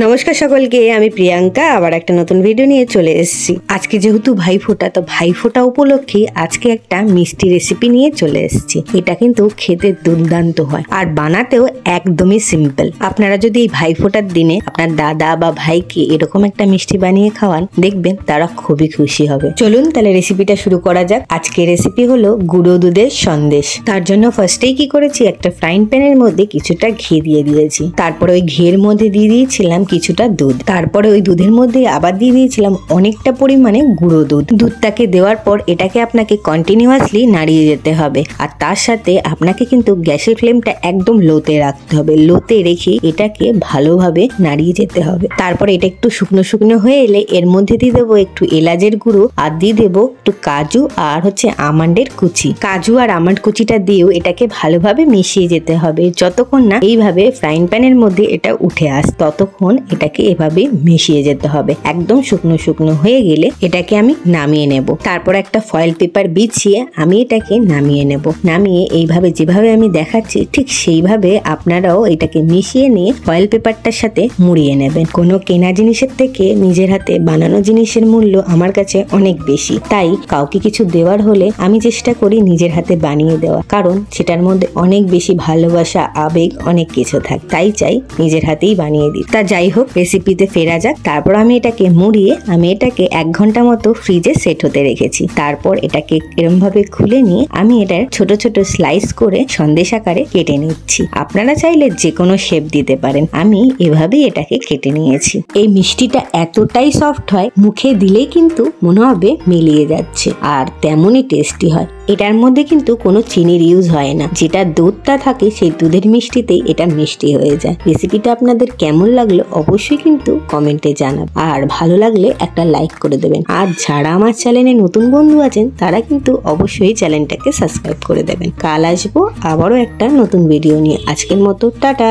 নমস্কার সকলকে, আমি প্রিয়াঙ্কা আবার একটা নতুন ভিডিও নিয়ে চলে এসেছি। আজকে যেহেতু ভাইফোঁটা, তো ভাইফোঁটা উপলক্ষে আজকে একটা মিষ্টি রেসিপি নিয়ে চলে এসেছি। এটা কিন্তু খেতে দুর্দান্ত হয় আর বানাতেও একদমই সিম্পল। আপনারা যদি এই ভাইফোঁটার দিনে আপনার দাদা বা ভাইকে এরকম একটা মিষ্টি বানিয়ে খাওয়ান, দেখবেন তারা খুবই খুশি হবে। চলুন তাহলে রেসিপিটা শুরু করা যাক। আজকে রেসিপি হলো গুঁড়ো দুধের সন্দেশ। তার জন্য ফার্স্টেই কি করেছি, একটা ফ্রাইং প্যানের মধ্যে কিছুটা ঘি দিয়ে দিয়েছি। তারপরে ওই ঘিয়ের মধ্যে দিয়ে দিয়েছিলাম কিছুটা দুধ। তারপরে ওই দুধের মধ্যে আবার দিয়ে দিয়েছিলাম অনেকটা পরিমাণে গুঁড়ো দুধ। দুধটাকে দেওয়ার পর এটাকে আপনাকে কন্টিনিউয়াসলি নাড়িয়ে যেতে হবে। আর তার সাথে আপনাকে কিন্তু গ্যাসের ফ্লেমটা একদম লোতে রাখতে হবে। লোতে রেখে এটাকে ভালোভাবে নাড়িয়ে যেতে হবে। তারপরে এটা একটু শুকনো শুকনো হয়ে এলে এর মধ্যে দিয়ে দেবো একটু এলাচের গুঁড়ো, আর দিয়ে দেবো একটু কাজু আর আমন্ডের কুচি। কাজু আর আমন্ড কুচিটা দিয়েও এটাকে ভালোভাবে মিশিয়ে যেতে হবে। যতক্ষণ না এইভাবে ফ্রাইং প্যানের মধ্যে এটা উঠে আসে ততক্ষণ এটাকে এভাবে মিশিয়ে যেতে হবে। একদম শুকনো শুকনো হয়ে গেলে এটাকে আমি নামিয়ে নেব। তারপর একটা ফয়েল পেপার বিছিয়ে আমি এটাকে নামিয়ে নেব। নামিয়ে এইভাবে যেভাবে আমি দেখাচ্ছি ঠিক সেইভাবে আপনারাও এটাকে মিশিয়ে নিয়ে ফয়েল পেপারটার সাথে মুড়িয়ে নেবেন। কোনো কেনা জিনিসের থেকে নিজের হাতে বানানো জিনিসের মূল্য আমার কাছে অনেক বেশি। তাই কাউকে কিছু দেওয়ার হলে আমি চেষ্টা করি নিজের হাতে বানিয়ে দেওয়া, কারণ সেটার মধ্যে অনেক বেশি ভালোবাসা, আবেগ অনেক কিছু থাকে। তাই চাই নিজের হাতেই বানিয়ে দিই। তা যাই হোক, রেসিপিতে ফেরা যাক। তারপর আমি এটাকে মুড়িয়ে আমি এটাকে 1 ঘন্টা মতো ফ্রিজে সেট হতে রেখেছি। তারপর এটাকে এরম ভাবে খুলে নিয়ে আমি এটার ছোট ছোট স্লাইস করে সন্দেশ আকারে কেটে নিচ্ছি। আপনারা চাইলে যে কোনো শেপ দিতে পারেন। আমি এভাবেই এটাকে কেটে নিয়েছি। এই মিষ্টিটা এতটাই সফট হয়, মুখে দিলেই কিন্তু মনে হবে মিলিয়ে যাচ্ছে, আর তেমনই টেস্টি হয়। এটার মধ্যে কিন্তু কোনো চিনির ইউজ হয় না। যেটা দুধটা থাকে সেই দুধের মিষ্টিতেই এটা মিষ্টি হয়ে যায়। রেসিপিটা আপনাদের কেমন লাগলো অবশ্যই কিন্তু কমেন্টে জানাবেন, আর ভালো লাগলে একটা লাইক করে দেবেন। আর যারা আমার চ্যানেলে নতুন বন্ধু আছেন তারা কিন্তু অবশ্যই চ্যানেলটাকে সাবস্ক্রাইব করে দেবেন। কাল আসবো আবারও একটা নতুন ভিডিও নিয়ে। আজকের মতো টাটা।